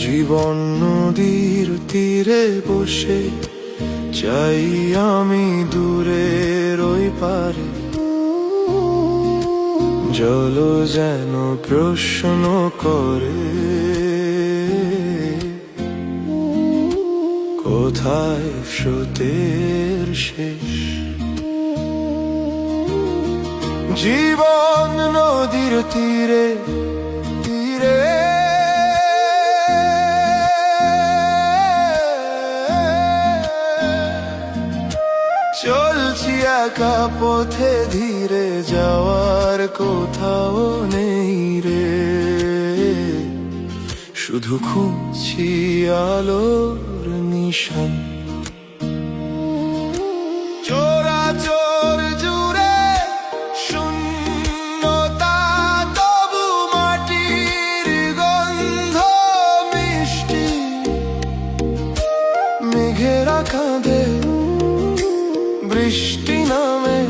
জীবন নদীর তীরে বসে চাই আমি দূরের ওই পারে, জল যেন প্রশ্ন করে কোথায় স্রোতের শেষ। জীবন নদীর তীরে তীরে চলছি একা পথে ধীরে, যাওয়ার কোথাও নেই রে, শুধু খুঁজছি আলোর নিশান। চোরাচোর জুড়ে শূন্যতা, তবু মাটির গন্ধ মিষ্টি। মেঘেরা কাঁধে, বৃষ্টি নামে